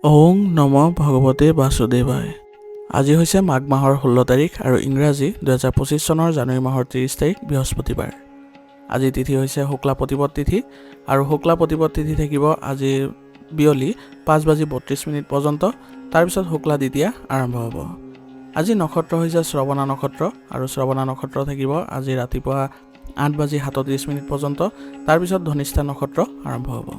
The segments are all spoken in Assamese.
ওং নম ভগৱতে বাসুদেৱায়। আজি হৈছে মাঘ মাহৰ 16 তাৰিখ আৰু ইংৰাজী 2025 চনৰ জানুৱাৰী মাহৰ 30 তাৰিখ বৃহস্পতিবাৰ। আজি তিথি হৈছে শুক্লা প্ৰতিপদ তিথি আৰু শুক্লা প্ৰতিপদ তিথি থাকিব আজি বিয়লি 5:32 পৰ্যন্ত। তাৰপিছত শুক্লা দ্বিতীয়া আৰম্ভ হ'ব। আজি নক্ষত্ৰ হৈছে শ্ৰৱণা নক্ষত্ৰ আৰু শ্ৰৱণা নক্ষত্ৰ থাকিব আজি ৰাতিপুৱা 8:37 পৰ্যন্ত। তাৰপিছত ধনিষ্ঠা নক্ষত্ৰ আৰম্ভ হ'ব।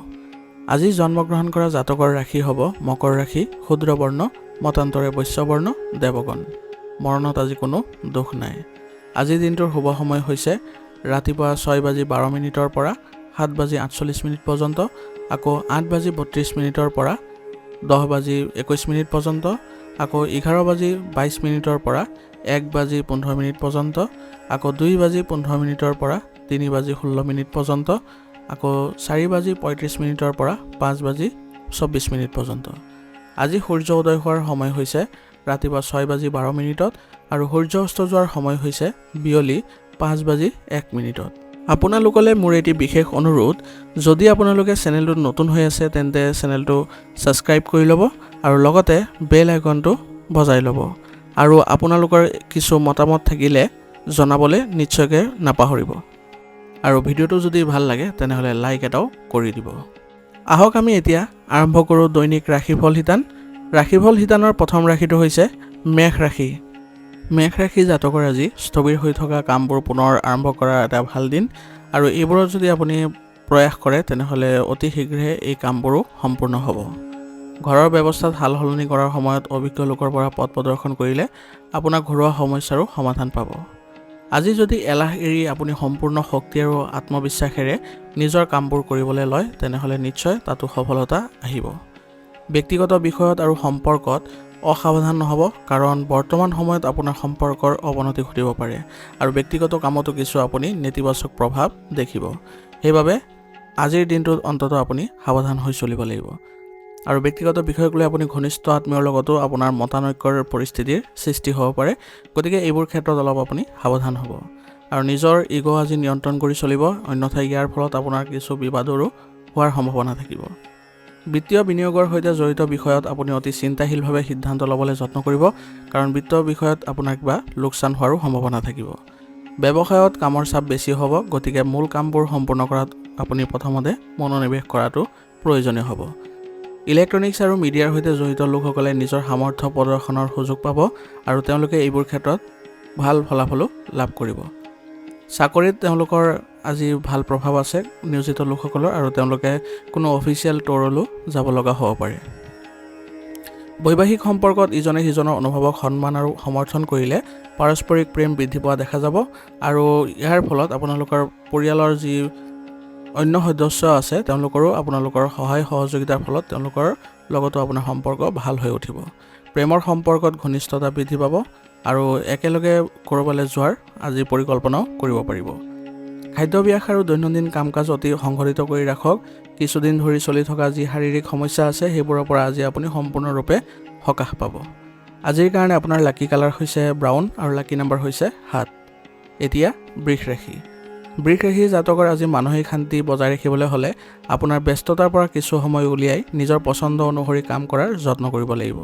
আজি জন্মগ্ৰহণ কৰা জাতকৰ ৰাশি হ'ব মকৰ ৰাশি, ক্ষুদ্ৰ বৰ্ণ, মতান্তৰে বৈশ্য বৰ্ণ, দেৱগণ। মৰণত আজি কোনো দুখ নাই। আজিৰ দিনটোৰ শুভ সময় হৈছে ৰাতিপুৱা 6:12 পৰা 7:48 পৰ্যন্ত, আকৌ 8:32 পৰা 10:21 পৰ্যন্ত, আকৌ 11:22 পৰা 1:15 পৰ্যন্ত, আকৌ 2:15 পৰা 3:16 পৰ্যন্ত, আকৌ 4:35 পৰা 5:24 পৰ্যন্ত। আজি সূৰ্য উদয় হোৱাৰ সময় হৈছে ৰাতিপুৱা 6:12 আৰু সূৰ্য অস্ত যোৱাৰ সময় হৈছে বিয়লি 5:01। আপোনালোকলৈ মোৰ এটি বিশেষ অনুৰোধ, যদি আপোনালোকে চেনেলটোত নতুন হৈ আছে তেন্তে চেনেলটো ছাবস্ক্ৰাইব কৰি ল'ব আৰু লগতে বেল আইকনটো বজাই ল'ব। আৰু আপোনালোকৰ কিছু মতামত থাকিলে জনাবলৈ নিশ্চয়কৈ নাপাহৰিব। আৰু ভিডিঅ'টো যদি ভাল লাগে তেনেহ'লে লাইক এটাও কৰি দিব। আহক আমি এতিয়া আৰম্ভ কৰোঁ দৈনিক ৰাশিফল শিতান। ৰাশিফল শিতানৰ প্ৰথম ৰাশিটো হৈছে মেষ ৰাশি। মেষ ৰাশি জাতকৰ আজি স্থবিৰ হৈ থকা কামবোৰ পুনৰ আৰম্ভ কৰাৰ এটা ভাল দিন আৰু এইবোৰত যদি আপুনি প্ৰয়াস কৰে তেনেহ'লে অতি শীঘ্ৰে এই কামবোৰো সম্পূৰ্ণ হ'ব। ঘৰৰ ব্যৱস্থাত সাল সলনি কৰাৰ সময়ত অভিজ্ঞ লোকৰ পৰা পথ প্ৰদৰ্শন কৰিলে আপোনাৰ ঘৰুৱা সমস্যাৰো সমাধান পাব। আজি যদি এলাহ এৰি আপুনি সম্পূৰ্ণ শক্তি আৰু আত্মবিশ্বাসেৰে নিজৰ কামবোৰ কৰিবলৈ লয় তেনেহ'লে নিশ্চয় তাতো সফলতা আহিব। ব্যক্তিগত বিষয়ত আৰু সম্পৰ্কত অসাৱধান নহ'ব, কাৰণ বৰ্তমান সময়ত আপোনাৰ সম্পৰ্কৰ অৱনতি ঘটিব পাৰে আৰু ব্যক্তিগত কামতো কিছু আপুনি নেতিবাচক প্ৰভাৱ দেখিব। সেইবাবে আজিৰ দিনটোত অন্ততঃ আপুনি সাৱধান হৈ চলিব লাগিব। আৰু ব্যক্তিগত বিষয়ক লৈ আপুনি ঘনিষ্ঠ আত্মীয়ৰ লগতো আপোনাৰ মতানৈক্যৰ পৰিস্থিতিৰ সৃষ্টি হ'ব পাৰে, গতিকে এইবোৰ ক্ষেত্ৰত অলপ আপুনি সাৱধান হ'ব। আৰু নিজৰ ইগ' আজি নিয়ন্ত্ৰণ কৰি চলিব, অন্যথা ইয়াৰ ফলত আপোনাৰ কিছু বিবাদৰো হোৱাৰ সম্ভাৱনা থাকিব। বিত্তীয় বিনিয়োগৰ সৈতে জড়িত বিষয়ত আপুনি অতি চিন্তাশীলভাৱে সিদ্ধান্ত ল'বলৈ যত্ন কৰিব, কাৰণ বিত্তীয় বিষয়ত আপোনাৰ কিবা লোকচান হোৱাৰো সম্ভাৱনা থাকিব। ব্যৱসায়ত কামৰ চাপ বেছি হ'ব, গতিকে মূল কামবোৰ সম্পূৰ্ণ কৰাত আপুনি প্ৰথমতে মনোনিৱেশ কৰাটো প্ৰয়োজনীয় হ'ব। ইলেক্ট্ৰনিক্স আৰু মিডিয়াৰ সৈতে জড়িত লোকসকলে নিজৰ সামৰ্থ্য প্ৰদৰ্শনৰ সুযোগ পাব আৰু তেওঁলোকে এইবোৰ ক্ষেত্ৰত ভাল ফলাফলো লাভ কৰিব। চাকৰিত তেওঁলোকৰ আজি ভাল প্ৰভাৱ আছে নিয়োজিত লোকসকলৰ, আৰু তেওঁলোকে কোনো অফিচিয়েল ট'ৰলৈ যাব লগা হ'ব পাৰে। বৈবাহিক সম্পৰ্কত ইজনে সিজনৰ অনুভৱক সন্মান আৰু সমৰ্থন কৰিলে পাৰস্পৰিক প্ৰেম বৃদ্ধি পোৱা দেখা যাব, আৰু ইয়াৰ ফলত আপোনালোকৰ পৰিয়ালৰ যি অন্য সদস্য আছে তেওঁলোকৰো আপোনালোকৰ সহায় সহযোগিতাৰ ফলত তেওঁলোকৰ লগতো আপোনাৰ সম্পৰ্ক ভাল হৈ উঠিব। প্ৰেমৰ সম্পৰ্কত ঘনিষ্ঠতা বৃদ্ধি পাব আৰু একেলগে ক'ৰবালৈ যোৱাৰ আজি পৰিকল্পনাও কৰিব পাৰিব। খাদ্যাভ্যাস আৰু দৈনন্দিন কাম কাজ অতি সংঘটিত কৰি ৰাখক। কিছুদিন ধৰি চলি থকা যি শাৰীৰিক সমস্যা আছে সেইবোৰৰ পৰা আজি আপুনি সম্পূৰ্ণৰূপে সকাহ পাব। আজিৰ কাৰণে আপোনাৰ লাকি কালাৰ হৈছে ব্ৰাউন আৰু লাকি নম্বৰ হৈছে 7। এতিয়া বৃষ ৰাশি। বৃষ ৰাশি জাতকৰ আজি মানসিক শান্তি বজাই ৰাখিবলৈ হ'লে আপোনাৰ ব্যস্ততাৰ পৰা কিছু সময় উলিয়াই নিজৰ পচন্দ অনুসৰি কাম কৰাৰ যত্ন কৰিব লাগিব।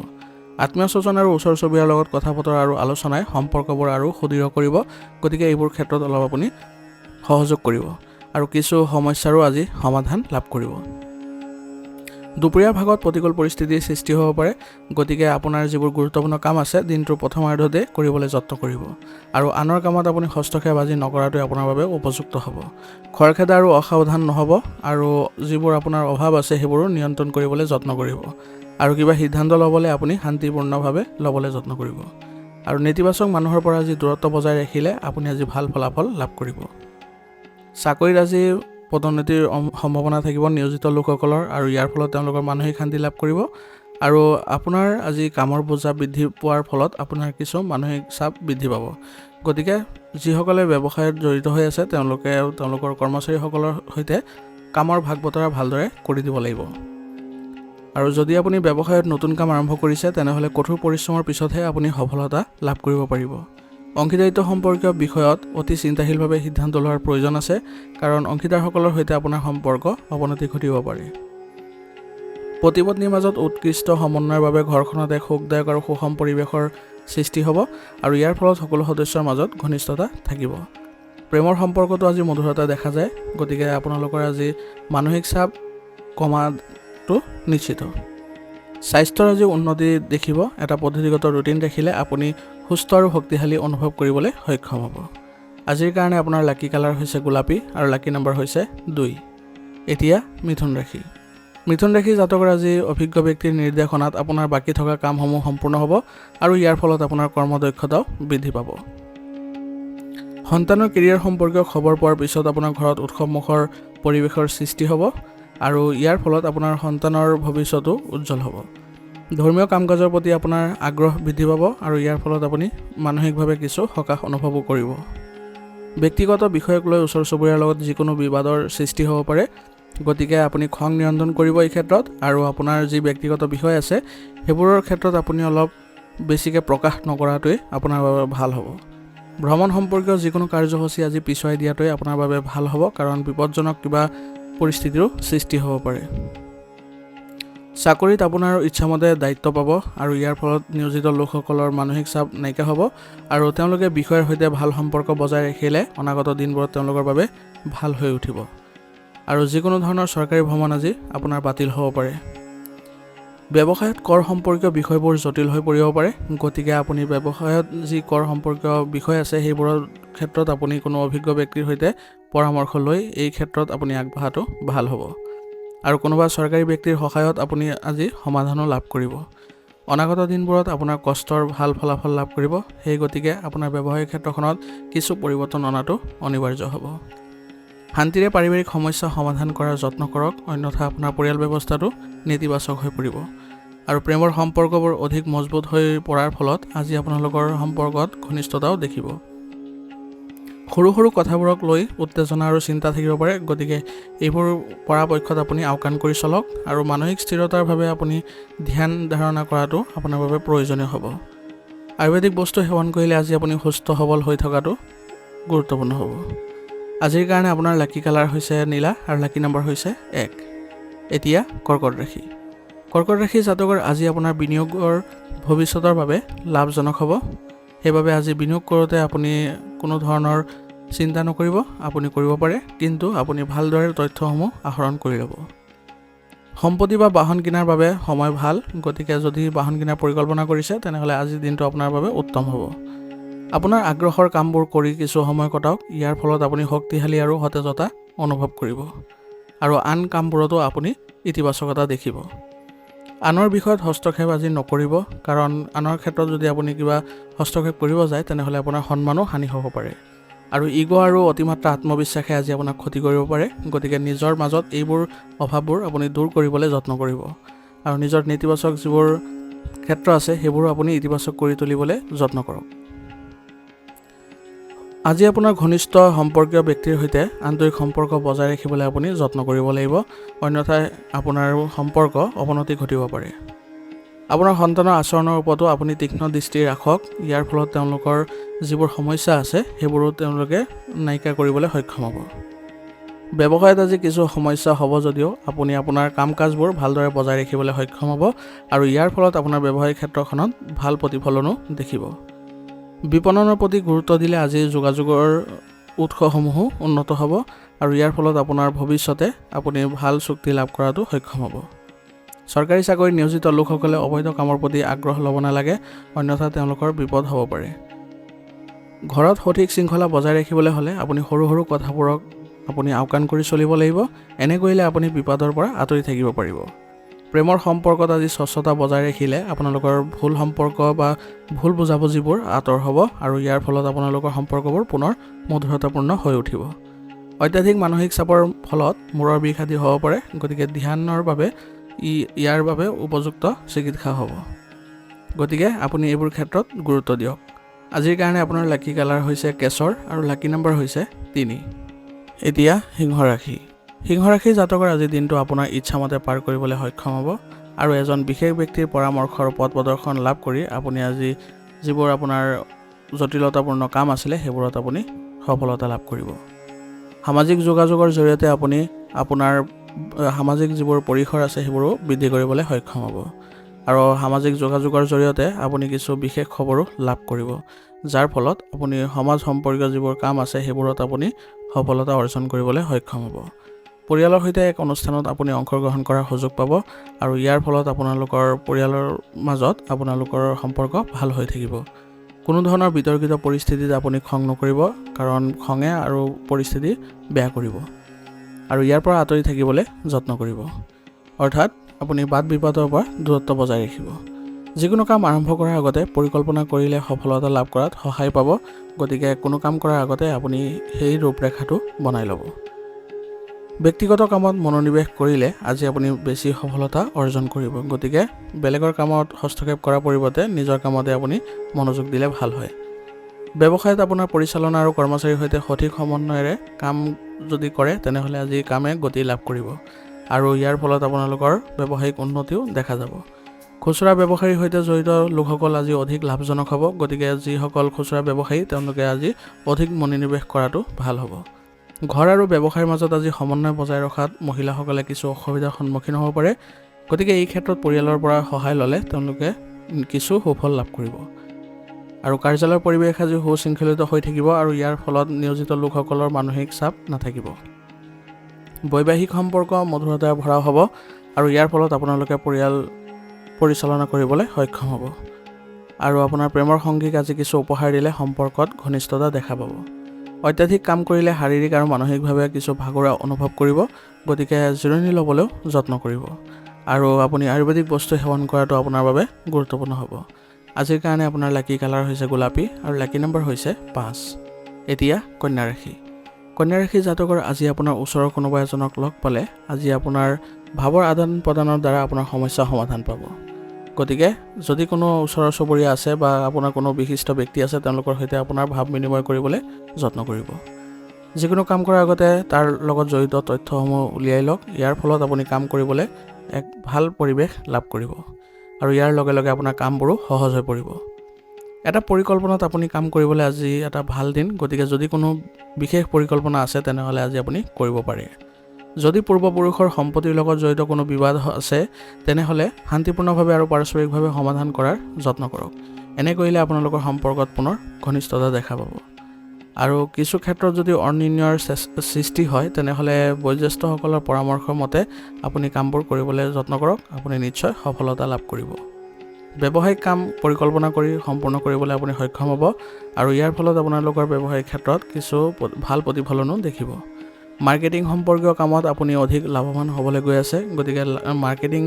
আত্মীয় স্বজন আৰু ওচৰ চুবুৰীয়াৰ লগত কথা বতৰা আৰু আলোচনাই সম্পৰ্কবোৰ আৰু সুদৃঢ় কৰিব, গতিকে এইবোৰ ক্ষেত্ৰত অলপ আপুনি সহযোগ কৰিব আৰু কিছু সমস্যাৰো আজি সমাধান লাভ কৰিব। দুপৰীয়াৰ ভাগত প্ৰতিকূল পৰিস্থিতিৰ সৃষ্টি হ'ব পাৰে, গতিকে আপোনাৰ যিবোৰ গুৰুত্বপূৰ্ণ কাম আছে দিনটোৰ প্ৰথমাৰ্ধতে কৰিবলৈ যত্ন কৰিব আৰু আনৰ কামত আপুনি হস্তক্ষেপ আজি নকৰাটোৱে আপোনাৰ বাবে উপযুক্ত হ'ব। খৰখেদা আৰু অসাৱধান নহ'ব আৰু যিবোৰ আপোনাৰ অভাৱ আছে সেইবোৰো নিয়ন্ত্ৰণ কৰিবলৈ যত্ন কৰিব আৰু কিবা সিদ্ধান্ত ল'বলৈ আপুনি শান্তিপূৰ্ণভাৱে ল'বলৈ যত্ন কৰিব। আৰু নেতিবাচক মানুহৰ পৰা আজি দূৰত্ব বজাই ৰাখিলে আপুনি আজি ভাল ফলাফল লাভ কৰিব। চাকৰিত আজি পদোন্নতিৰ সম্ভাৱনা থাকিব নিয়োজিত লোকসকলৰ, আৰু ইয়াৰ ফলত তেওঁলোকৰ মানসিক শান্তি লাভ কৰিব। আৰু আপোনাৰ আজি কামৰ বোজা বৃদ্ধি পোৱাৰ ফলত আপোনাৰ কিছু মানসিক চাপ বৃদ্ধি পাব, গতিকে যিসকলে ব্যৱসায়ত জড়িত হৈ আছে তেওঁলোকে তেওঁলোকৰ কৰ্মচাৰীসকলৰ সৈতে কামৰ ভাগ বতৰা ভালদৰে কৰি দিব লাগিব। আৰু যদি আপুনি ব্যৱসায়ত নতুন কাম আৰম্ভ কৰিছে তেনেহ'লে কঠোৰ পৰিশ্ৰমৰ পিছতহে আপুনি সফলতা লাভ কৰিব পাৰিব। অংশীদাৰিত্ব সম্পৰ্কীয় বিষয়ত অতি চিন্তাশীলভাৱে সিদ্ধান্ত লোৱাৰ প্ৰয়োজন আছে, কাৰণ অংশীদাৰসকলৰ সৈতে আপোনাৰ সম্পৰ্ক অৱনতি ঘটিব পাৰে। পতি পত্নীৰ মাজত উৎকৃষ্ট সমন্বয়ৰ বাবে ঘৰখনত এক সুখদায়ক আৰু সুষম পৰিৱেশৰ সৃষ্টি হ'ব আৰু ইয়াৰ ফলত সকলো সদস্যৰ মাজত ঘনিষ্ঠতা থাকিব। প্ৰেমৰ সম্পৰ্কটো আজি মধুৰতা দেখা যায়, গতিকে আপোনালোকৰ আজি মানসিক চাপ কমাটো নিশ্চিত। স্বাস্থ্যৰ আজি উন্নতি দেখিব। এটা পদ্ধতিগত ৰুটিন ৰাখিলে আপুনি সুস্থ আৰু শক্তিশালী অনুভৱ কৰিবলৈ সক্ষম হ'ব। আজিৰ কাৰণে আপোনাৰ লাকি কালাৰ হৈছে গোলাপী আৰু লাকি নম্বৰ হৈছে 2। এতিয়া মিথুন ৰাশি। মিথুন ৰাশি জাতকৰ আজি অভিজ্ঞ ব্যক্তিৰ নিৰ্দেশনাত আপোনাৰ বাকী থকা কামসমূহ সম্পূৰ্ণ হ'ব আৰু ইয়াৰ ফলত আপোনাৰ কৰ্মদক্ষতাও বৃদ্ধি পাব। সন্তানৰ কেৰিয়াৰ সম্পৰ্কীয় খবৰ পোৱাৰ পিছত আপোনাৰ ঘৰত উৎসৱমুখৰ পৰিৱেশৰ সৃষ্টি হ'ব আৰু ইয়াৰ ফলত আপোনাৰ সন্তানৰ ভৱিষ্যতো উজ্জ্বল হ'ব। ধৰ্মীয় কাম কাজৰ প্ৰতি আপোনাৰ আগ্ৰহ বৃদ্ধি পাব আৰু ইয়াৰ ফলত আপুনি মানসিকভাৱে কিছু সকাহ অনুভৱো কৰিব। ব্যক্তিগত বিষয়ক লৈ ওচৰ চুবুৰীয়াৰ লগত যিকোনো বিবাদৰ সৃষ্টি হ'ব পাৰে, গতিকে আপুনি খং নিয়ন্ত্ৰণ কৰিব এই ক্ষেত্ৰত আৰু আপোনাৰ যি ব্যক্তিগত বিষয় আছে সেইবোৰৰ ক্ষেত্ৰত আপুনি অলপ বেছিকৈ প্ৰকাশ নকৰাটোৱে আপোনাৰ বাবে ভাল হ'ব। ভ্ৰমণ সম্পৰ্কীয় যিকোনো কাৰ্যসূচী আজি পিছুৱাই দিয়াটোৱে আপোনাৰ বাবে ভাল হ'ব, কাৰণ বিপদজনক কিবা পৰিস্থিতিৰো সৃষ্টি হ'ব পাৰে। চাকৰিত আপোনাৰ ইচ্ছামতে দায়িত্ব পাব আৰু ইয়াৰ ফলত নিয়োজিত লোকসকলৰ মানসিক চাপ নাইকিয়া হ'ব আৰু তেওঁলোকে বিষয়ৰ সৈতে ভাল সম্পৰ্ক বজাই ৰাখিলে অনাগত দিনবোৰত তেওঁলোকৰ বাবে ভাল হৈ উঠিব। আৰু যিকোনো ধৰণৰ চৰকাৰী ভ্ৰমণ আজি আপোনাৰ বাতিল হ'ব পাৰে। ব্যৱসায়ত কৰ সম্পৰ্কীয় বিষয়বোৰ জটিল হৈ পৰিব পাৰে, গতিকে আপুনি ব্যৱসায়ত যি কৰ সম্পৰ্কীয় বিষয় আছে সেইবোৰৰ ক্ষেত্ৰত আপুনি কোনো অভিজ্ঞ ব্যক্তিৰ সৈতে পৰামৰ্শ লৈ এই ক্ষেত্ৰত আপুনি আগবঢ়াটো ভাল হ'ব। আৰু কোনোবা চৰকাৰী ব্যক্তিৰ সহায়ত আপুনি আজি সমাধানো লাভ কৰিব। অনাগত দিনবোৰত আপোনাৰ কষ্টৰ ভাল ফলাফল লাভ কৰিব, সেই গতিকে আপোনাৰ ব্যৱসায়িক ক্ষেত্ৰখনত কিছু পৰিৱৰ্তন অনাটো অনিবাৰ্য হ'ব। শান্তিৰে পাৰিবাৰিক সমস্যা সমাধান কৰাৰ যত্ন কৰক, অন্যথা আপোনাৰ পৰিয়াল ব্যৱস্থাটো নেতিবাচক হৈ পৰিব। আৰু প্ৰেমৰ সম্পৰ্কবোৰ অধিক মজবুত হৈ পৰাৰ ফলত আজি আপোনালোকৰ সম্পৰ্কত ঘনিষ্ঠতাও দেখিব। সৰু সৰু কথাবোৰক লৈ উত্তেজনা আৰু চিন্তা থাকিব পাৰে, গতিকে এইবোৰ পৰাপক্ষত আপুনি আওকাণ কৰি চলক আৰু মানসিক স্থিৰতাৰ বাবে আপুনি ধ্যান ধাৰণা কৰাটো আপোনাৰ বাবে প্ৰয়োজনীয় হ'ব। আয়ুৰ্বেদিক বস্তু সেৱন কৰিলে আজি আপুনি সুস্থ সবল হৈ থকাটো গুৰুত্বপূৰ্ণ হ'ব। আজিৰ কাৰণে আপোনাৰ লাকি কালাৰ হৈছে নীলা আৰু লাকি নম্বৰ হৈছে 1। এতিয়া কৰ্কট ৰাশি। কৰ্কট ৰাশি জাতকৰ আজি আপোনাৰ বিনিয়োগৰ ভৱিষ্যতৰ বাবে লাভজনক হ'ব। সেইবাবে আজি বিনিয়োগ কৰোঁতে আপুনি কোনো ধৰণৰ চিন্তা নকৰিব, আপুনি কৰিব পাৰে, কিন্তু আপুনি ভালদৰে তথ্যসমূহ আহৰণ কৰি ল'ব। সম্পত্তি বা বাহন কিনাৰ বাবে সময় ভাল, গতিকে যদি বাহন কিনাৰ পৰিকল্পনা কৰিছে তেনেহ'লে আজিৰ দিনটো আপোনাৰ বাবে উত্তম হ'ব। আপোনাৰ আগ্ৰহৰ কামবোৰ কৰি কিছু সময় কটাওক, ইয়াৰ ফলত আপুনি শক্তিশালী আৰু সতেজতা অনুভৱ কৰিব আৰু আন কামবোৰতো আপুনি ইতিবাচকতা দেখিব। আনৰ বিষয়ত হস্তক্ষেপ আজি নকৰিব, কাৰণ আনৰ ক্ষেত্ৰত যদি আপুনি কিবা হস্তক্ষেপ কৰিব যায় তেনেহ'লে আপোনাৰ সন্মানো হানি হ'ব পাৰে আৰু ইগ' আৰু অতিমাত্ৰা আত্মবিশ্বাসে আজি আপোনাক ক্ষতি কৰিব পাৰে, গতিকে নিজৰ মাজত এইবোৰ অভাৱবোৰ আপুনি দূৰ কৰিবলৈ যত্ন কৰিব আৰু নিজৰ নেতিবাচক যিবোৰ ক্ষেত্ৰ আছে সেইবোৰো আপুনি ইতিবাচক কৰি তুলিবলৈ যত্ন কৰক। আজি আপোনাৰ ঘনিষ্ঠ সম্পৰ্কীয় ব্যক্তিৰ সৈতে আন্তৰিক সম্পৰ্ক বজাই ৰাখিবলৈ আপুনি যত্ন কৰিব লাগিব, অন্যথা আপোনাৰ সম্পৰ্ক অৱনতি ঘটিব পাৰে। আপোনাৰ সন্তানৰ আচৰণৰ ওপৰতো আপুনি তীক্ষ্ণ দৃষ্টি ৰাখক, ইয়াৰ ফলত তেওঁলোকৰ যিবোৰ সমস্যা আছে সেইবোৰো তেওঁলোকে নাইকিয়া কৰিবলৈ সক্ষম হ'ব। ব্যৱসায়ত আজি কিছু সমস্যা হ'ব যদিও আপুনি আপোনাৰ কাম কাজবোৰ ভালদৰে বজাই ৰাখিবলৈ সক্ষম হ'ব আৰু ইয়াৰ ফলত আপোনাৰ ব্যৱসায়িক ক্ষেত্ৰখনত ভাল প্ৰতিফলনো দেখিব। বিপণনৰ প্ৰতি গুৰুত্ব দিলে আজি যোগাযোগৰ উৎসসমূহো উন্নত হ'ব আৰু ইয়াৰ ফলত আপোনাৰ ভৱিষ্যতে আপুনি ভাল চুক্তি লাভ কৰাটো সক্ষম হ'ব। চৰকাৰী চাকৰিত নিয়োজিত লোকসকলে অবৈধ কামৰ প্ৰতি আগ্ৰহ ল'ব নালাগে, অন্যথা তেওঁলোকৰ বিপদ হ'ব পাৰে। ঘৰত সঠিক শৃংখলা বজাই ৰাখিবলৈ হ'লে আপুনি সৰু সৰু কথাবোৰক আপুনি আওকাণ কৰি চলিব লাগিব, এনে কৰিলে আপুনি বিপদৰ পৰা আঁতৰি থাকিব পাৰিব। প্ৰেমৰ সম্পৰ্কত আজি স্বচ্ছতা বজাই ৰাখিলে আপোনালোকৰ ভুল সম্পৰ্ক বা ভুল বুজাবুজিবোৰ আঁতৰ হ'ব আৰু ইয়াৰ ফলত আপোনালোকৰ সম্পৰ্কবোৰ পুনৰ মধুৰতাপূৰ্ণ হৈ উঠিব। অত্যাধিক মানসিক চাপৰ ফলত মূৰৰ বিষ আদি হ'ব পাৰে, গতিকে ধ্যানৰ বাবে ইয়াৰ বাবে উপযুক্ত চিকিৎসা হ'ব, গতিকে আপুনি এইবোৰ ক্ষেত্ৰত গুৰুত্ব দিয়ক। আজিৰ কাৰণে আপোনাৰ লাকি কালাৰ হৈছে কেশৰ আৰু লাকি নম্বৰ হৈছে 3। এতিয়া সিংহ ৰাশি। সিংহ ৰাশি জাতকৰ আজিৰ দিনটো আপোনাৰ ইচ্ছামতে পাৰ কৰিবলৈ সক্ষম হ'ব আৰু এজন বিশেষ ব্যক্তিৰ পৰামৰ্শৰ পথ প্ৰদৰ্শন লাভ কৰি আপুনি আজি যিবোৰ আপোনাৰ জটিলতাপূৰ্ণ কাম আছিলে সেইবোৰত আপুনি সফলতা লাভ কৰিব। সামাজিক যোগাযোগৰ জৰিয়তে আপুনি আপোনাৰ সামাজিক যিবোৰ পৰিসৰ আছে সেইবোৰো বৃদ্ধি কৰিবলৈ সক্ষম হ'ব আৰু সামাজিক যোগাযোগৰ জৰিয়তে আপুনি কিছু বিশেষ খবৰো লাভ কৰিব, যাৰ ফলত আপুনি সমাজ সম্পৰ্কীয় যিবোৰ কাম আছে সেইবোৰত আপুনি সফলতা অৰ্জন কৰিবলৈ সক্ষম হ'ব। পৰিয়ালৰ সৈতে এক অনুষ্ঠানত আপুনি অংশগ্ৰহণ কৰাৰ সুযোগ পাব আৰু ইয়াৰ ফলত আপোনালোকৰ পৰিয়ালৰ মাজত আপোনালোকৰ সম্পৰ্ক ভাল হৈ থাকিব। কোনো ধৰণৰ বিতৰ্কিত পৰিস্থিতিত আপুনি খং নকৰিব, কাৰণ খঙে আৰু পৰিস্থিতি বেয়া কৰিব আৰু ইয়াৰ পৰা আঁতৰি থাকিবলৈ যত্ন কৰিব। অৰ্থাৎ আপুনি বাদ বিবাদৰ পৰা দূৰত্ব বজাই ৰাখিব। যিকোনো কাম আৰম্ভ কৰাৰ আগতে পৰিকল্পনা কৰিলে সফলতা লাভ কৰাত সহায় পাব। গতিকে কোনো কাম কৰাৰ আগতে আপুনি সেই ৰূপৰেখাটো বনাই ল'ব। ব্যক্তিগত কামত মনোনিৱেশ কৰিলে আজি আপুনি বেছি সফলতা অৰ্জন কৰিব। গতিকে বেলেগৰ কামত হস্তক্ষেপ কৰাৰ পৰিৱৰ্তে নিজৰ কামতে আপুনি মনোযোগ দিলে ভাল হয়। ব্যৱসায়ত আপোনাৰ পৰিচালনা আৰু কৰ্মচাৰীৰ সৈতে সঠিক সমন্বয়েৰে কাম যদি কৰে তেনেহ'লে আজি কামে গতি লাভ কৰিব আৰু ইয়াৰ ফলত আপোনালোকৰ ব্যৱসায়িক উন্নতিও দেখা যাব। খুচুৰা ব্যৱসায়ীৰ সৈতে জড়িত লোকসকল আজি অধিক লাভজনক হ'ব। গতিকে যিসকল খুচুৰা ব্যৱসায়ী তেওঁলোকে আজি অধিক মনোনিৱেশ কৰাটো ভাল হ'ব। ঘৰ আৰু ব্যৱসায়ৰ মাজত আজি সমন্বয় বজাই ৰখাত মহিলাসকলে কিছু অসুবিধাৰ সন্মুখীন হ'ব পাৰে। গতিকে এই ক্ষেত্ৰত পৰিয়ালৰ পৰা সহায় ল'লে তেওঁলোকে কিছু সুফল লাভ কৰিব আৰু কাৰ্যালয়ৰ পৰিৱেশ আজি সুশৃংখলিত হৈ থাকিব আৰু ইয়াৰ ফলত নিয়োজিত লোকসকলৰ মানসিক চাপ নাথাকিব। বৈবাহিক সম্পৰ্ক মধুৰতাৰে ভৰা হ'ব আৰু ইয়াৰ ফলত আপোনালোকে পৰিয়াল পৰিচালনা কৰিবলৈ সক্ষম হ'ব আৰু আপোনাৰ প্ৰেমৰ সংগীক আজি কিছু উপহাৰ দিলে সম্পৰ্কত ঘনিষ্ঠতা দেখা পাব। অত্যাধিক কাম কৰিলে শাৰীৰিক আৰু মানসিকভাৱে কিছু ভাগৰুৱা অনুভৱ কৰিব। গতিকে জিৰণি ল'বলৈও যত্ন কৰিব আৰু আপুনি আয়ুৰ্বেদিক বস্তু সেৱন কৰাটো আপোনাৰ বাবে গুৰুত্বপূৰ্ণ হ'ব। আজিৰ কাৰণে আপোনাৰ লাকি কালাৰ হৈছে গোলাপী আৰু লাকি নম্বৰ হৈছে 5। এতিয়া কন্যা ৰাশি। কন্যা ৰাশি জাতকৰ আজি আপোনাৰ ওচৰৰ কোনোবা এজনক লগ পালে আজি আপোনাৰ ভাৱৰ আদান প্ৰদানৰ দ্বাৰা আপোনাৰ সমস্যা সমাধান পাব। গতিকে যদি কোনো ওচৰৰ চুবুৰীয়া আছে বা আপোনাৰ কোনো বিশিষ্ট ব্যক্তি আছে তেওঁলোকৰ সৈতে আপোনাৰ ভাৱ বিনিময় কৰিবলৈ যত্ন কৰিব। যিকোনো কাম কৰাৰ আগতে তাৰ লগত জড়িত তথ্যসমূহ উলিয়াই লওক। ইয়াৰ ফলত আপুনি কাম কৰিবলৈ এক ভাল পৰিৱেশ লাভ কৰিব আৰু ইয়াৰ লগে লগে আপোনাৰ কামবোৰো সহজ হৈ পৰিব। এটা পৰিকল্পনাত আপুনি কাম কৰিবলৈ আজি এটা ভাল দিন। গতিকে যদি কোনো বিশেষ পৰিকল্পনা আছে তেনেহ'লে আজি আপুনি কৰিব পাৰে। যদি পূৰ্বপুৰুষৰ সম্পত্তিৰ লগত জড়িত কোনো বিবাদ আছে তেনেহ'লে শান্তিপূৰ্ণভাৱে আৰু পাৰস্পৰিকভাৱে সমাধান কৰাৰ যত্ন কৰক। এনে কৰিলে আপোনালোকৰ সম্পৰ্কত পুনৰ ঘনিষ্ঠতা দেখা পাব আৰু কিছু ক্ষেত্ৰত যদি অনিৰ্ণয়ৰ সৃষ্টি হয় তেনেহ'লে বয়োজ্যেষ্ঠসকলৰ পৰামৰ্শ মতে আপুনি কামবোৰ কৰিবলৈ যত্ন কৰক। আপুনি নিশ্চয় সফলতা লাভ কৰিব। ব্যৱসায়িক কাম পৰিকল্পনা কৰি সম্পূৰ্ণ কৰিবলৈ আপুনি সক্ষম হ'ব আৰু ইয়াৰ ফলত আপোনালোকৰ ব্যৱসায়িক ক্ষেত্ৰত কিছু ভাল প্ৰতিফলনো দেখিব। মাৰ্কেটিং সম্পৰ্কীয় কামত আপুনি অধিক লাভৱান হ'বলৈ গৈ আছে। গতিকে মাৰ্কেটিং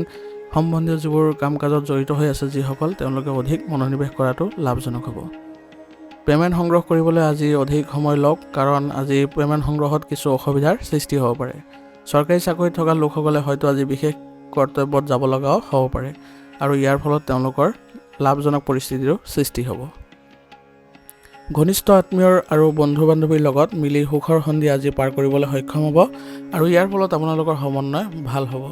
সম্বন্ধীয় যিবোৰ কাম কাজত জড়িত হৈ আছে যিসকল তেওঁলোকে অধিক মনোনিৱেশ কৰাটো লাভজনক হ'ব। পে'মেণ্ট সংগ্ৰহ কৰিবলৈ আজি অধিক সময় লওক, কাৰণ আজি পে'মেণ্ট সংগ্ৰহত কিছু অসুবিধাৰ সৃষ্টি হ'ব পাৰে। চৰকাৰী চাকৰিত থকা লোকসকলে হয়তো আজি বিশেষ কৰ্তব্যত যাব লগাও হ'ব পাৰে আৰু ইয়াৰ ফলত তেওঁলোকৰ লাভজনক পৰিস্থিতিৰো সৃষ্টি হ'ব। ঘনিষ্ঠ আত্মীয় আৰু বন্ধু বান্ধৱীৰ লগত মিলি সুখৰ সন্ধি আজি পাৰ কৰিবলৈ সক্ষম হ'ব আৰু ইয়াৰ ফলত আপোনালোকৰ সমন্বয় ভাল হ'ব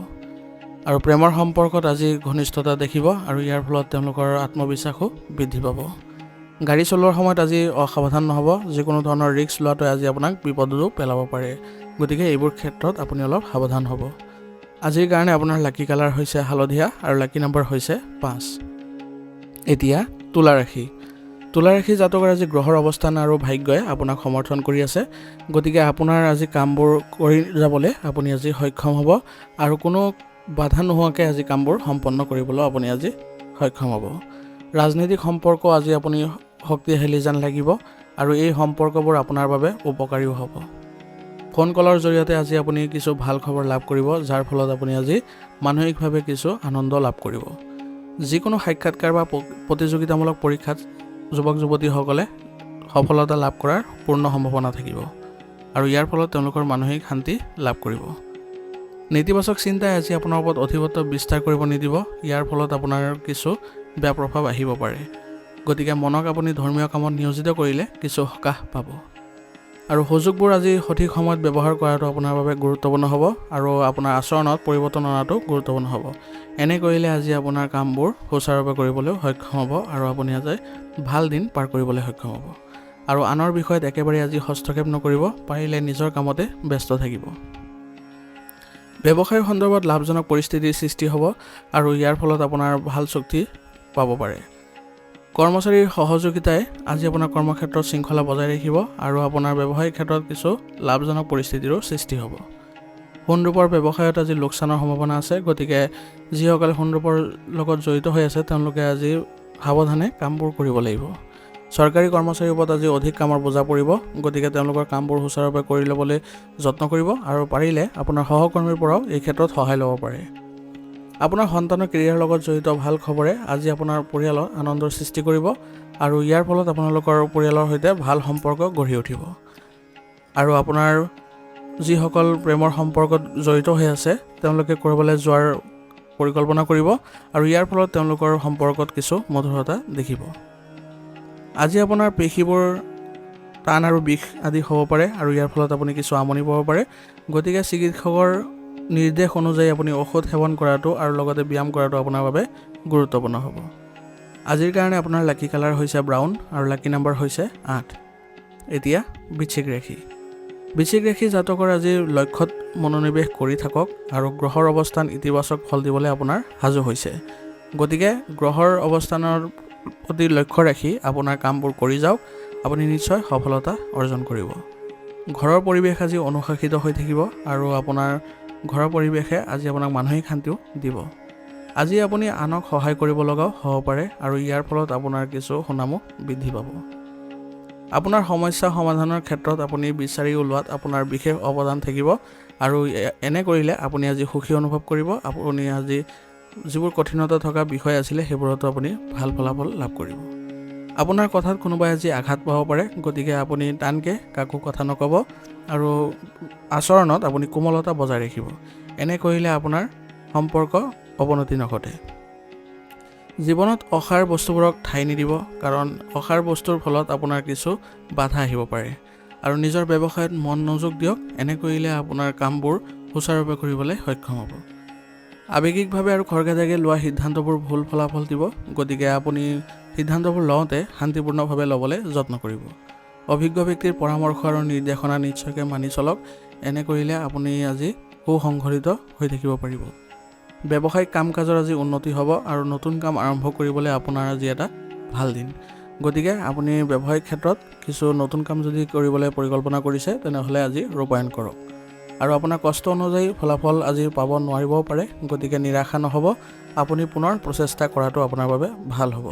আৰু প্ৰেমৰ সম্পৰ্কত আজি ঘনিষ্ঠতা দেখিব আৰু ইয়াৰ ফলত তেওঁলোকৰ আত্মবিশ্বাসো বৃদ্ধি পাব। গাড়ী চলোৱাৰ সময়ত আজি অসাৱধান নহ'ব। যিকোনো ধৰণৰ ৰিস্ক লোৱাটোৱে আজি আপোনাক বিপদতো পেলাব পাৰে। গতিকে এইবোৰ ক্ষেত্ৰত আপুনি অলপ সাৱধান হ'ব। আজিৰ কাৰণে আপোনাৰ লাকি কালাৰ হৈছে হালধীয়া আৰু লাকি নম্বৰ হৈছে 5। এতিয়া তুলা ৰাশি। তুলা ৰাশি জাতকৰ আজি গ্ৰহৰ অৱস্থান আৰু ভাগ্যই আপোনাক সমৰ্থন কৰি আছে। গতিকে আপোনাৰ আজি কামবোৰ কৰি যাবলৈ আপুনি আজি সক্ষম হ'ব আৰু কোনো বাধা নোহোৱাকৈ আজি কামবোৰ সম্পন্ন কৰিবলৈ আপুনি আজি সক্ষম হ'ব। ৰাজনৈতিক সম্পৰ্ক আজি আপুনি শক্তিশালী যেন লাগিব আৰু এই সম্পৰ্কবোৰ আপোনাৰ বাবে উপকাৰীও হ'ব। ফোন কলৰ জৰিয়তে আজি আপুনি কিছু ভাল খবৰ লাভ কৰিব, যাৰ ফলত আপুনি আজি মানসিকভাৱে কিছু আনন্দ লাভ কৰিব। যিকোনো সাক্ষাৎকাৰ বা প্ৰতিযোগিতামূলক পৰীক্ষাত যুৱক যুৱতীসকলে সফলতা লাভ কৰাৰ পূৰ্ণ সম্ভাৱনা থাকিব আৰু ইয়াৰ ফলত তেওঁলোকৰ মানসিক শান্তি লাভ কৰিব। নেতিবাচক চিন্তাই আজি আপোনাৰ ওপৰত অধিপত্য বিস্তাৰ কৰিব নিদিব। ইয়াৰ ফলত আপোনাৰ কিছু বেয়া প্ৰভাৱ আহিব পাৰে। গতিকে মনক আপুনি ধৰ্মীয় কামত নিয়োজিত কৰিলে কিছু সকাহ পাব আৰু সুযোগবোৰ আজি সঠিক সময়ত ব্যৱহাৰ কৰাটো আপোনাৰ বাবে গুৰুত্বপূৰ্ণ হ'ব আৰু আপোনাৰ আচৰণত পৰিৱৰ্তন অনাটো গুৰুত্বপূৰ্ণ হ'ব। এনে কৰিলে আজি আপোনাৰ কামবোৰ সুচাৰুৰূপে কৰিবলৈ সক্ষম হ'ব আৰু আপুনি আজি ভাল দিন পাৰ কৰিবলৈ সক্ষম হ'ব আৰু আনৰ বিষয়ত একেবাৰে আজি হস্তক্ষেপ নকৰিব। পাৰিলে নিজৰ কামতে ব্যস্ত থাকিব। ব্যৱসায়ৰ সন্দৰ্ভত লাভজনক পৰিস্থিতিৰ সৃষ্টি হ'ব আৰু ইয়াৰ ফলত আপোনাৰ ভাল চুক্তি পাব পাৰে। কৰ্মচাৰীৰ সহযোগিতাই আজি আপোনাৰ কৰ্মক্ষেত্ৰত শৃংখলা বজাই ৰাখিব আৰু আপোনাৰ ব্যৱসায়িক ক্ষেত্ৰত কিছু লাভজনক পৰিস্থিতিৰো সৃষ্টি হ'ব। সোণৰূপৰ ব্যৱসায়ত আজি লোকচানৰ সম্ভাৱনা আছে, গতিকে যিসকলে সোণৰূপৰ লগত জড়িত হৈ আছে তেওঁলোকে আজি সাৱধানে কামবোৰ কৰিব লাগিব। চৰকাৰী কৰ্মচাৰীৰ ওপৰত আজি অধিক কামৰ বোজা পৰিব, গতিকে তেওঁলোকৰ কামবোৰ সুচাৰুৰূপে কৰি ল'বলৈ যত্ন কৰিব আৰু পাৰিলে আপোনাৰ সহকৰ্মীৰ পৰাও এই ক্ষেত্ৰত সহায় ল'ব পাৰে। আপোনাৰ সন্তানৰ কেৰিয়াৰৰ লগত জড়িত ভাল খবৰে আজি আপোনাৰ পৰিয়ালৰ আনন্দৰ সৃষ্টি কৰিব আৰু ইয়াৰ ফলত আপোনালোকৰ পৰিয়ালৰ সৈতে ভাল সম্পৰ্ক গঢ়ি উঠিব। আৰু আপোনাৰ যিসকল প্ৰেমৰ সম্পৰ্কত জড়িত হৈ আছে তেওঁলোকে ক'ৰবালৈ যোৱাৰ পৰিকল্পনা কৰিব আৰু ইয়াৰ ফলত তেওঁলোকৰ সম্পৰ্কত কিছু মধুৰতা দেখিব। আজি আপোনাৰ পেশীবোৰ টান আৰু বিষ আদি হ'ব পাৰে আৰু ইয়াৰ ফলত আপুনি কিছু আমনি পাব পাৰে, গতিকে চিকিৎসকৰ নিৰ্দেশ অনুযায়ী আপুনি ঔষধ সেৱন কৰাটো আৰু লগতে ব্যায়াম কৰাটো আপোনাৰ বাবে গুৰুত্বপূৰ্ণ হ'ব। আজিৰ কাৰণে আপোনাৰ লাকি কালাৰ হৈছে ব্ৰাউন আৰু লাকি নাম্বাৰ হৈছে 8। এতিয়া বৃশ্চিক ৰাশি। বৃশ্চিক ৰাশি জাতকৰ আজি লক্ষ্যত মনোনিৱেশ কৰি থাকক আৰু গ্ৰহৰ অৱস্থান ইতিবাচক ফল দিবলৈ আপোনাৰ সাজু হৈছে, গতিকে গ্ৰহৰ অৱস্থানৰ প্ৰতি লক্ষ্য ৰাখি আপোনাৰ কামবোৰ কৰি যাওক, আপুনি নিশ্চয় সফলতা অৰ্জন কৰিব। ঘৰৰ পৰিৱেশ আজি অনুশাসিত হৈ থাকিব আৰু আপোনাৰ ঘৰৰ পৰিৱেশে আজি আপোনাক মানসিক শান্তিও দিব। আজি আপুনি আনক সহায় কৰিব লগাও হ'ব পাৰে আৰু ইয়াৰ ফলত আপোনাৰ কিছু সুনামো বৃদ্ধি পাব। আপোনাৰ সমস্যা সমাধানৰ ক্ষেত্ৰত আপুনি বিচাৰি ওলোৱাত আপোনাৰ বিশেষ অৱদান থাকিব আৰু এনে কৰিলে আপুনি আজি সুখী অনুভৱ কৰিব। আপুনি আজি যিবোৰ কঠিনতা থকা বিষয় আছিলে সেইবোৰতো আপুনি ভাল ফলাফল লাভ কৰিব। আপোনাৰ কথাত কোনোবাই আজি আঘাত পাব পাৰে, গতিকে আপুনি টানকৈ কাকো কথা নক'ব আৰু আচৰণত আপুনি কোমলতা বজাই ৰাখিব। এনে কৰিলে আপোনাৰ সম্পৰ্ক অৱনতি নঘটে। জীৱনত অসাৰ বস্তুবোৰক ঠাই নিদিব, কাৰণ অসাৰ বস্তুৰ ফলত আপোনাৰ কিছু বাধা আহিব পাৰে আৰু নিজৰ ব্যৱসায়ত মনোযোগ দিয়ক। এনে কৰিলে আপোনাৰ কামবোৰ সুচাৰুৰূপে কৰিবলৈ সক্ষম হ'ব। আৱেগিকভাৱে আৰু খৰখেদাকে লোৱা সিদ্ধান্তবোৰ ভুল ফলাফল দিব, গতিকে আপুনি সিদ্ধান্তবোৰ লওঁতে শান্তিপূৰ্ণভাৱে ল'বলৈ যত্ন কৰিব। অভিজ্ঞ ব্যক্তিৰ পৰামৰ্শ আৰু নিৰ্দেশনা নিশ্চয়কৈ মানি চলক। এনে কৰিলে আপুনি আজি সুসংগঠিত হৈ থাকিব পাৰিব। ব্যৱসায়িক কাম কাজৰ আজি উন্নতি হ'ব আৰু নতুন কাম আৰম্ভ কৰিবলৈ আপোনাৰ আজি এটা ভাল দিন, গতিকে আপুনি ব্যৱসায়িক ক্ষেত্ৰত কিছু নতুন কাম যদি কৰিবলৈ পৰিকল্পনা কৰিছে তেনেহ'লে আজি ৰূপায়ণ কৰক আৰু আপোনাৰ কষ্ট অনুযায়ী ফলাফল আজি পাব নোৱাৰিবও পাৰে, গতিকে নিৰাশা নহ'ব। আপুনি পুনৰ প্ৰচেষ্টা কৰাটো আপোনাৰ বাবে ভাল হ'ব।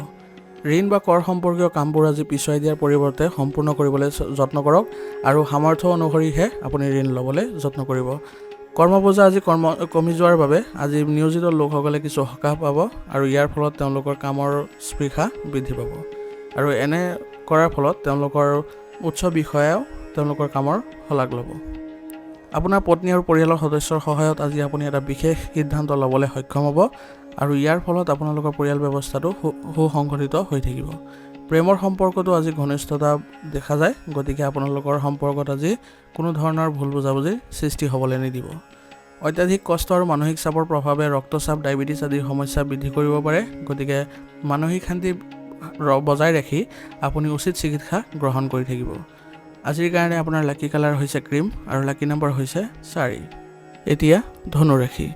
ঋণ বা কৰ সম্পৰ্কীয় কামবোৰ আজি পিছুৱাই দিয়াৰ পৰিৱৰ্তে সম্পূৰ্ণ কৰিবলৈ যত্ন কৰক আৰু সামৰ্থ্য অনুসৰিহে আপুনি ঋণ ল'বলৈ যত্ন কৰিব। কৰ্মবোজা আজি কমি যোৱাৰ বাবে আজি নিয়োজিত লোকসকলে কিছু সকাহ পাব আৰু ইয়াৰ ফলত তেওঁলোকৰ কামৰ স্পৃহা বৃদ্ধি পাব আৰু এনে কৰাৰ ফলত তেওঁলোকৰ উচ্চ বিষয়াও তেওঁলোকৰ কামৰ শলাগ ল'ব। আপোনাৰ পত্নী আৰু পৰিয়ালৰ সদস্যৰ সহায়ত আজি আপুনি এটা বিশেষ সিদ্ধান্ত ল'বলৈ সক্ষম হ'ব আৰু ইয়াৰ ফলত আপোনালোকৰ পৰিয়াল ব্যৱস্থাটো সুসংগঠিত হৈ থাকিব। প্ৰেমৰ সম্পৰ্কতো আজি ঘনিষ্ঠতা দেখা যায়, গতিকে আপোনালোকৰ সম্পৰ্কত আজি কোনো ধৰণৰ ভুল বুজাবুজিৰ সৃষ্টি হ'বলৈ নিদিব। অত্যাধিক কষ্ট আৰু মানসিক চাপৰ প্ৰভাৱে ৰক্তচাপ, ডায়েবেটিছ আদিৰ সমস্যা বৃদ্ধি কৰিব পাৰে, গতিকে মানসিক শান্তি বজাই ৰাখি আপুনি উচিত চিকিৎসা গ্ৰহণ কৰি থাকিব। আজিৰ কাৰণে আপোনাৰ লাকি কালাৰ হৈছে ক্ৰীম আৰু লাকি নাম্বাৰ হৈছে 4। এতিয়া ধনুৰাশি।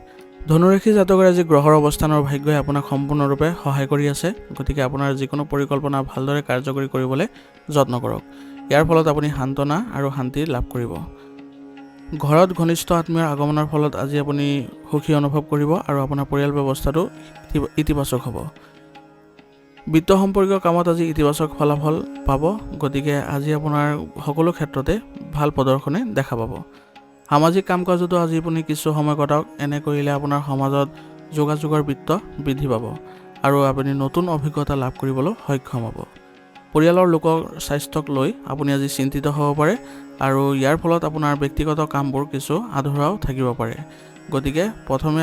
ধনুৰাশি জাতকৰ আজি গ্ৰহৰ অৱস্থানৰ ভাগ্যই আপোনাক সম্পূৰ্ণৰূপে সহায় কৰি আছে, গতিকে আপোনাৰ যিকোনো পৰিকল্পনা ভালদৰে কাৰ্যকৰী কৰিবলৈ যত্ন কৰক। ইয়াৰ ফলত আপুনি সান্তনা আৰু শান্তি লাভ কৰিব। ঘৰত ঘনিষ্ঠ আত্মীয়ৰ আগমনৰ ফলত আজি আপুনি সুখী অনুভৱ কৰিব আৰু আপোনাৰ পৰিয়াল ব্যৱস্থাটো ইতিবাচক হ'ব। বিত্ত সম্পৰ্কীয় কামত আজি ইতিবাচক ফলাফল পাব, গতিকে আজি আপোনাৰ সকলো ক্ষেত্ৰতে ভাল প্ৰদৰ্শনে দেখা পাব। সামাজিক কাম কাজতো আজি আপুনি কিছু সময় কটাওক। এনে কৰিলে আপোনাৰ সমাজত যোগাযোগৰ বৃত্ত বৃদ্ধি পাব আৰু আপুনি নতুন অভিজ্ঞতা লাভ কৰিবলৈ সক্ষম হ'ব। পৰিয়ালৰ লোকৰ স্বাস্থ্যক লৈ আপুনি আজি চিন্তিত হ'ব পাৰে আৰু ইয়াৰ ফলত আপোনাৰ ব্যক্তিগত কামবোৰ কিছু আধৰুৱাও থাকিব পাৰে, গতিকে প্ৰথমে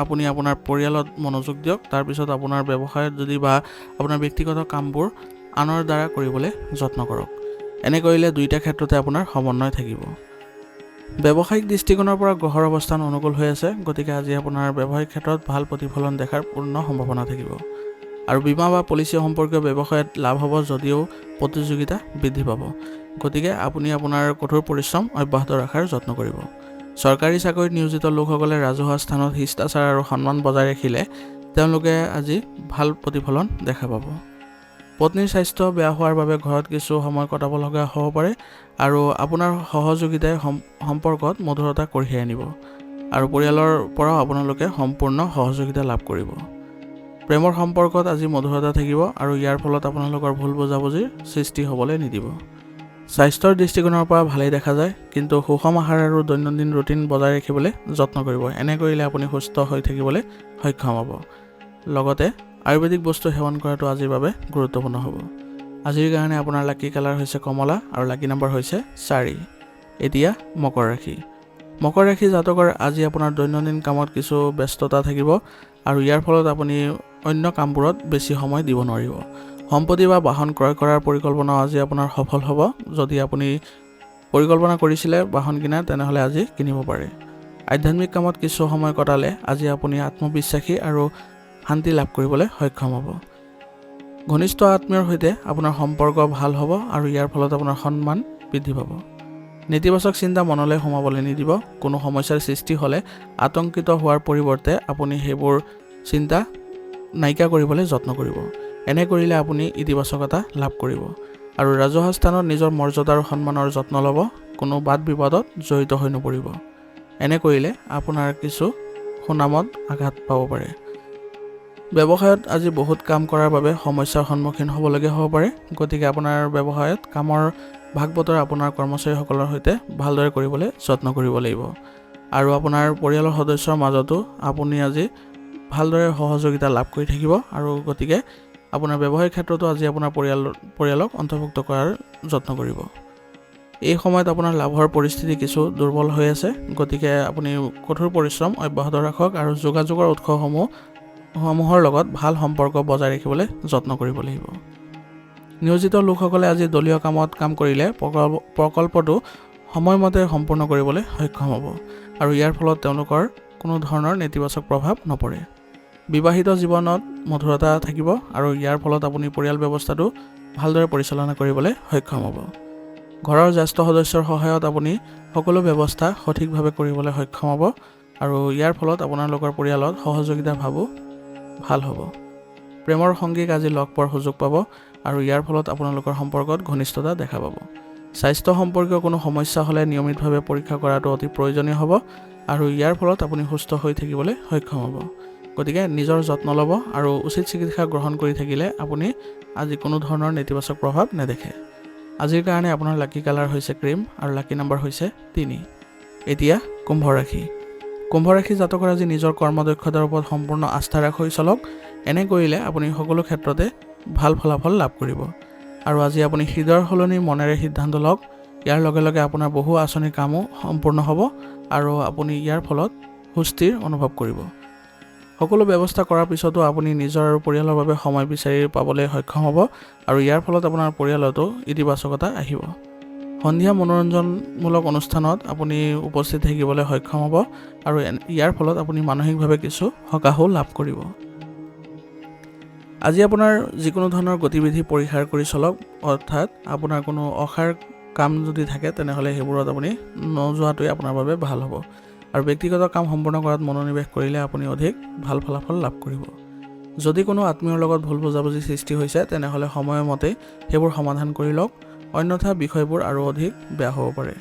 আপুনি আপোনাৰ পৰিয়ালত মনোযোগ দিয়ক, তাৰপিছত আপোনাৰ ব্যৱসায়ত যদি বা আপোনাৰ ব্যক্তিগত কামবোৰ আনৰ দ্বাৰা কৰিবলৈ যত্ন কৰক। এনে কৰিলে দুয়োটা ক্ষেত্ৰতে আপোনাৰ সমন্বয় থাকিব। ব্যৱসায়িক দৃষ্টিকোণৰ পৰা গ্ৰহৰ অৱস্থান অনুকূল হৈ আছে, গতিকে আজি আপোনাৰ ব্যৱসায়িক ক্ষেত্ৰত ভাল প্ৰতিফলন দেখাৰ পূৰ্ণ সম্ভাৱনা থাকিব আৰু বীমা বা পলিচি সম্পৰ্কীয় ব্যৱসায়ত লাভ হ'ব যদিও প্ৰতিযোগিতা বৃদ্ধি পাব, গতিকে আপুনি আপোনাৰ কঠোৰ পৰিশ্ৰম অব্যাহত ৰখাৰ যত্ন কৰিব। চৰকাৰী চাকৰিত নিয়োজিত লোকসকলে ৰাজহুৱা স্থানত শিষ্টাচাৰ আৰু সন্মান বজাই ৰাখিলে তেওঁলোকে আজি ভাল প্ৰতিফলন দেখা পাব। পত্নীৰ স্বাস্থ্য বেয়া হোৱাৰ বাবে ঘৰত কিছু সময় কটাব লগা হ'ব পাৰে আৰু আপোনাৰ সহযোগিতাই সম্পৰ্কত মধুৰতা কঢ়িয়াই আনিব আৰু পৰিয়ালৰ পৰাও আপোনালোকে সম্পূৰ্ণ সহযোগিতা লাভ কৰিব। প্ৰেমৰ সম্পৰ্কত আজি মধুৰতা থাকিব আৰু ইয়াৰ ফলত আপোনালোকৰ ভুল বুজাবুজিৰ সৃষ্টি হ'বলৈ নিদিব। স্বাস্থ্যৰ দৃষ্টিকোণৰ পৰা ভালেই দেখা যায়, কিন্তু সুষম আহাৰ আৰু দৈনন্দিন ৰুটিন বজাই ৰাখিবলৈ যত্ন কৰিব। এনে কৰিলে আপুনি সুস্থ হৈ থাকিবলৈ সক্ষম হ'ব। লগতে আয়ুৰ্বেদিক বস্তু সেৱন কৰাটো আজিৰ বাবে গুৰুত্বপূৰ্ণ হ'ব। আজিৰ কাৰণে আপোনাৰ লাকি কালাৰ হৈছে কমলা আৰু লাকি নম্বৰ হৈছে 4। এতিয়া মকৰ ৰাশি। মকৰ ৰাশি জাতকৰ আজি আপোনাৰ দৈনন্দিন কামত কিছু ব্যস্ততা থাকিব আৰু ইয়াৰ ফলত আপুনি অন্য কামবোৰত বেছি সময় দিব নোৱাৰিব। সম্পত্তি বা বাহন ক্ৰয় কৰাৰ পৰিকল্পনা আজি আপোনাৰ সফল হ'ব। যদি আপুনি পৰিকল্পনা কৰিছিলে বাহন কিনাৰ, তেনেহ'লে আজি কিনিব পাৰে। আধ্যাত্মিক কামত কিছু সময় কটালে আজি আপুনি আত্মবিশ্বাসী আৰু শান্তি লাভ কৰিবলৈ সক্ষম হ'ব। ঘনিষ্ঠ আত্মীয়ৰ সৈতে আপোনাৰ সম্পৰ্ক ভাল হ'ব আৰু ইয়াৰ ফলত আপোনাৰ সন্মান বৃদ্ধি পাব। নেতিবাচক চিন্তা মনলৈ সোমাবলৈ নিদিব। কোনো সমস্যাৰ সৃষ্টি হ'লে আতংকিত হোৱাৰ পৰিৱৰ্তে আপুনি সেইবোৰ চিন্তা নাইকিয়া কৰিবলৈ যত্ন কৰিব। এনে কৰিলে আপুনি ইতিবাচকতা লাভ কৰিব আৰু ৰাজহুৱা স্থানত নিজৰ মৰ্যাদা আৰু সন্মানৰ যত্ন ল'ব। কোনো বাদ বিবাদত জড়িত হৈ নপৰিব। এনে কৰিলে আপোনাৰ কিছু সুনামত আঘাত পাব পাৰে। ব্যৱসায়ত আজি বহুত কাম কৰাৰ বাবে সমস্যাৰ সন্মুখীন হ'বলগীয়া হ'ব পাৰে। গতিকে আপোনাৰ ব্যৱসায়ত কামৰ ভাগ বতৰা আপোনাৰ কৰ্মচাৰীসকলৰ সৈতে ভালদৰে কৰিবলৈ যত্ন কৰিব লাগিব আৰু আপোনাৰ পৰিয়ালৰ সদস্যৰ মাজতো আপুনি আজি ভালদৰে সহযোগিতা লাভ কৰি থাকিব আৰু গতিকে আপোনাৰ ব্যৱসায়িক ক্ষেত্ৰতো আজি আপোনাৰ পৰিয়ালক অন্তৰ্ভুক্ত কৰাৰ যত্ন কৰিব। এই সময়ত আপোনাৰ লাভৰ পৰিস্থিতি কিছু দুৰ্বল হৈ আছে। গতিকে আপুনি কঠোৰ পৰিশ্ৰম অব্যাহত ৰাখক আৰু যোগাযোগৰ উৎসসমূহৰ লগত ভাল সম্পৰ্ক বজাই ৰাখিবলৈ যত্ন কৰিব লাগিব। নিয়োজিত লোকসকলে আজি দলীয় কামত কাম কৰিলে প্ৰকল্পটো সময়মতে সম্পূৰ্ণ কৰিবলৈ সক্ষম হ'ব আৰু ইয়াৰ ফলত তেওঁলোকৰ কোনো ধৰণৰ নেতিবাচক প্ৰভাৱ নপৰে। বিবাহিত জীৱনত মধুৰতা থাকিব আৰু ইয়াৰ ফলত আপুনি পৰিয়াল ব্যৱস্থাটো ভালদৰে পৰিচালনা কৰিবলৈ সক্ষম হ'ব। ঘৰৰ জ্যেষ্ঠ সদস্যৰ সহায়ত আপুনি সকলো ব্যৱস্থা সঠিকভাৱে কৰিবলৈ সক্ষম হ'ব আৰু ইয়াৰ ফলত আপোনালোকৰ পৰিয়ালত সহযোগিতা ভাবো ভাল হ'ব। প্ৰেমৰ সংগীক আজি লগ পোৱাৰ সুযোগ পাব আৰু ইয়াৰ ফলত আপোনালোকৰ সম্পৰ্কত ঘনিষ্ঠতা দেখা পাব। স্বাস্থ্য সম্পৰ্কীয় কোনো সমস্যা হ'লে নিয়মিতভাৱে পৰীক্ষা কৰাটো অতি প্ৰয়োজনীয় হ'ব আৰু ইয়াৰ ফলত আপুনি সুস্থ হৈ থাকিবলৈ সক্ষম হ'ব। গতিকে নিজৰ যত্ন ল'ব আৰু উচিত চিকিৎসা গ্ৰহণ কৰি থাকিলে আপুনি আজি কোনো ধৰণৰ নেতিবাচক প্ৰভাৱ নেদেখে। আজিৰ কাৰণে আপোনাৰ লাকি কালাৰ হৈছে ক্ৰীম আৰু লাকি নম্বৰ হৈছে 3। এতিয়া কুম্ভ ৰাশি। কুম্ভ ৰাশি জাতকৰ আজি নিজৰ কৰ্মদক্ষতাৰ ওপৰত সম্পূৰ্ণ আস্থা ৰাখি চলক। এনে কৰিলে আপুনি সকলো ক্ষেত্ৰতে ভাল ফলাফল লাভ কৰিব আৰু আজি আপুনি হৃদয়ৰ সলনি মনেৰে সিদ্ধান্ত লওক। ইয়াৰ লগে লগে আপোনাৰ বহু আঁচনিৰ কামো সম্পূৰ্ণ হ'ব আৰু আপুনি ইয়াৰ ফলত সুস্থিৰ অনুভৱ কৰিব। সকলো ব্যৱস্থা কৰাৰ পিছতো আপুনি নিজৰ আৰু পৰিয়ালৰ বাবে সময় বিচাৰি পাবলৈ সক্ষম হ'ব আৰু ইয়াৰ ফলত আপোনাৰ পৰিয়ালতো ইতিবাচকতা আহিব। সন্ধিয়া মনোৰঞ্জনমূলক অনুষ্ঠানত আপুনি উপস্থিত থাকিবলৈ সক্ষম হ'ব আৰু ইয়াৰ ফলত আপুনি মানসিকভাৱে কিছু সকাহো লাভ কৰিব। আজি আপোনাৰ যিকোনো ধৰণৰ গতিবিধি পৰিহাৰ কৰি চলক, অৰ্থাৎ আপোনাৰ কোনো অসাৰ কাম যদি থাকে তেনেহ'লে সেইবোৰত আপুনি নোযোৱাটোৱে আপোনাৰ বাবে ভাল হ'ব আৰু ব্যক্তিগত কাম সম্পূৰ্ণ কৰাত মনোনিৱেশ কৰিলে আপুনি অধিক ভাল ফলাফল লাভ কৰিব। যদি কোনো আত্মীয়ৰ লগত ভুল বুজাবুজি সৃষ্টি হৈছে তেনেহ'লে সময়মতে সেইবোৰ সমাধান কৰি লওক, অন্যথা বিষয়বোৰ আৰু অধিক বেয়া হ'ব পাৰে।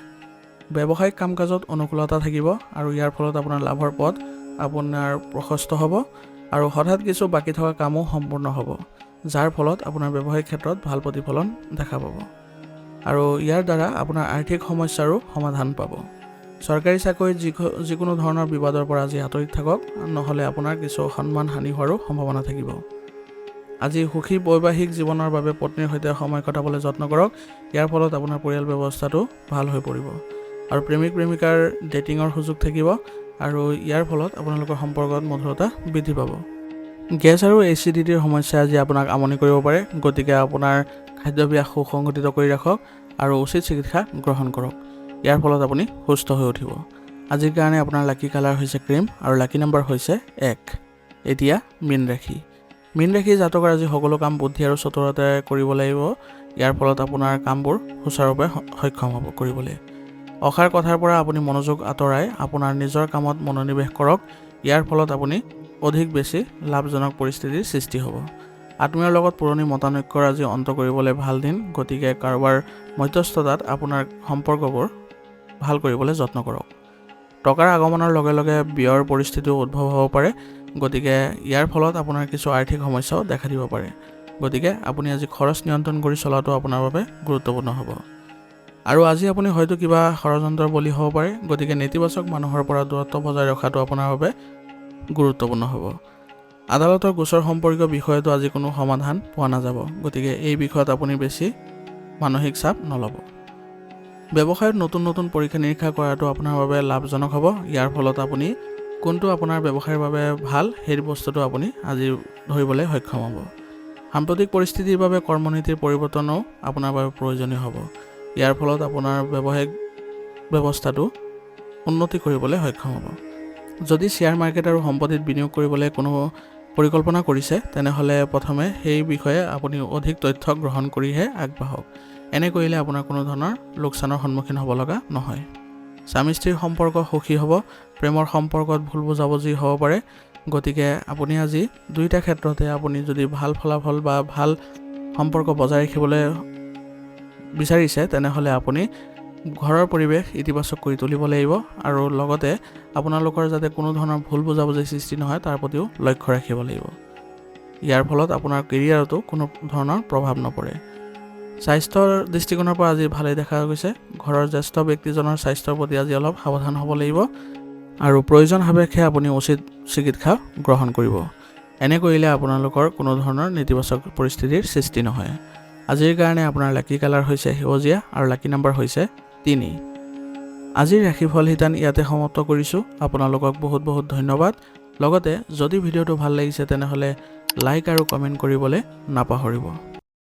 ব্যৱসায়িক কাম কাজত অনুকূলতা থাকিব আৰু ইয়াৰ ফলত আপোনাৰ লাভৰ পথ আপোনাৰ প্ৰশস্ত হ'ব আৰু হঠাৎ কিছু বাকী থকা কামো সম্পূৰ্ণ হ'ব, যাৰ ফলত আপোনাৰ ব্যৱসায়িক ক্ষেত্ৰত ভাল প্ৰতিফলন দেখা পাব আৰু ইয়াৰ দ্বাৰা আপোনাৰ আৰ্থিক সমস্যাৰো সমাধান পাব। চৰকাৰী চাকৰিত যিকোনো ধৰণৰ বিবাদৰ পৰা আজি আঁতৰি থাকক, নহ'লে আপোনাৰ কিছু সন্মান হানি হোৱাৰো সম্ভাৱনা থাকিব। আজি সুখী বৈবাহিক জীৱনৰ বাবে পত্নীৰ সৈতে সময় কটাবলৈ যত্ন কৰক। ইয়াৰ ফলত আপোনাৰ পৰিয়াল ব্যৱস্থাটো ভাল হৈ পৰিব আৰু প্ৰেমিক প্ৰেমিকাৰ ডেটিঙৰ সুযোগ থাকিব আৰু ইয়াৰ ফলত আপোনালোকৰ সম্পৰ্কত মধুৰতা বৃদ্ধি পাব। গেছ আৰু এচিডিটিৰ সমস্যাই আজি আপোনাক আমনি কৰিব পাৰে। গতিকে আপোনাৰ খাদ্যাভ্যাস সুসংগঠিত কৰি ৰাখক আৰু উচিত চিকিৎসা গ্ৰহণ কৰক। ইয়াৰ ফলত আপুনি সুস্থ হৈ উঠিব। আজিৰ কাৰণে আপোনাৰ লাকি কালাৰ হৈছে ক্ৰীম আৰু লাকি নম্বৰ হৈছে 1। এতিয়া মীন ৰাশি। মীন ৰাশি জাতকৰ আজি সকলো কাম বুদ্ধি আৰু চতুৰতাৰে কৰিব লাগিব। ইয়াৰ ফলত আপোনাৰ কামবোৰ সুচাৰুৰূপে সক্ষম হ'ব কৰিবলৈ। অসাৰ কথাৰ পৰা আপুনি মনোযোগ আঁতৰাই আপোনাৰ নিজৰ কামত মনোনিৱেশ কৰক। ইয়াৰ ফলত আপুনি অধিক বেছি লাভজনক পৰিস্থিতিৰ সৃষ্টি হ'ব। আত্মীয়ৰ লগত পুৰণি মতানৈক্যৰ আজি অন্ত কৰিবলৈ ভাল দিন, গতিকে কাৰোবাৰ মধ্যস্থতাত আপোনাৰ সম্পৰ্কবোৰ ভাল কৰিবলৈ যত্ন কৰক। টকাৰ আগমনৰ লগে লগে ব্যয়ৰ পৰিস্থিতিও উদ্ভৱ হ'ব পাৰে, গতিকে ইয়াৰ ফলত আপোনাৰ কিছু আৰ্থিক সমস্যাও দেখা দিব পাৰে। গতিকে আপুনি আজি খৰচ নিয়ন্ত্ৰণ কৰি চলাটো আপোনাৰ বাবে গুৰুত্বপূৰ্ণ হ'ব। আৰু আজি আপুনি হয়তো কিবা ষড়যন্ত্ৰৰ বলি হ'ব পাৰে, গতিকে নেতিবাচক মানুহৰ পৰা দূৰত্ব বজাই ৰখাটো আপোনাৰ বাবে গুৰুত্বপূৰ্ণ হ'ব। আদালতৰ গোচৰ সম্পৰ্কীয় বিষয়তো আজি কোনো সমাধান পোৱা নাযাব, গতিকে এই বিষয়ত আপুনি বেছি মানসিক চাপ নল'ব। ব্যৱসায়ত নতুন নতুন পৰীক্ষা নিৰীক্ষা কৰাটো আপোনাৰ বাবে লাভজনক হ'ব। ইয়াৰ ফলত আপুনি কোনটো আপোনাৰ ব্যৱসায়ৰ বাবে ভাল সেই বস্তুটো আপুনি আজি ধৰিবলৈ সক্ষম হ'ব। সাম্প্ৰতিক পৰিস্থিতিৰ বাবে কৰ্মনীতিৰ পৰিৱৰ্তনো আপোনাৰ বাবে প্ৰয়োজনীয় হ'ব। ইয়াৰ ফলত আপোনাৰ ব্যৱসায়িক ব্যৱস্থাটো উন্নতি কৰিবলৈ সক্ষম হ'ব। যদি শ্বেয়াৰ মাৰ্কেট আৰু সম্পত্তিত বিনিয়োগ কৰিবলৈ কোনো পৰিকল্পনা কৰিছে, তেনেহ'লে প্ৰথমে সেই বিষয়ে আপুনি অধিক তথ্য গ্ৰহণ কৰিহে আগবাঢ়ক। এনে কৰিলে আপোনাৰ কোনো ধৰণৰ লোকচানৰ সন্মুখীন হ'ব লগা নহয়। স্বামী স্ত্ৰীৰ সম্পৰ্ক সুখী হ'ব। প্ৰেমৰ সম্পৰ্কত ভুল বুজাবুজি হ'ব পাৰে, গতিকে আপুনি আজি দুয়োটা ক্ষেত্ৰতে আপুনি যদি ভাল ফলাফল বা ভাল সম্পৰ্ক বজাই ৰাখিবলৈ বিচাৰিছে, তেনেহ'লে আপুনি ঘৰৰ পৰিৱেশ ইতিবাচক কৰি তুলিব লাগিব আৰু লগতে আপোনালোকৰ যাতে কোনো ধৰণৰ ভুল বুজাবুজিৰ সৃষ্টি নহয় তাৰ প্ৰতিও লক্ষ্য ৰাখিব লাগিব। ইয়াৰ ফলত আপোনাৰ কেৰিয়াৰতো কোনো ধৰণৰ প্ৰভাৱ নপৰে। স্বাস্থ্যৰ দৃষ্টিকোণৰ পৰা আজি ভালেই দেখা গৈছে। ঘৰৰ জ্যেষ্ঠ ব্যক্তিজনৰ স্বাস্থ্যৰ প্ৰতি আজি অলপ সাৱধান হ'ব লাগিব আৰু প্ৰয়োজন সাপেক্ষে আপুনি উচিত চিকিৎসা গ্ৰহণ কৰিব। এনে কৰিলে আপোনালোকৰ কোনো ধৰণৰ নেতিবাচক পৰিস্থিতিৰ সৃষ্টি নহয়। আজিৰ কাৰণে আপোনাৰ লাকি কালাৰ হৈছে সেউজীয়া আৰু লাকি নাম্বাৰ হৈছে 3। আজিৰ ৰাশিফল শিতান ইয়াতে সমাপ্ত কৰিছোঁ। আপোনালোকক বহুত বহুত ধন্যবাদ। লগতে যদি ভিডিঅ'টো ভাল লাগিছে তেনেহ'লে লাইক আৰু কমেণ্ট কৰিবলৈ নাপাহৰিব।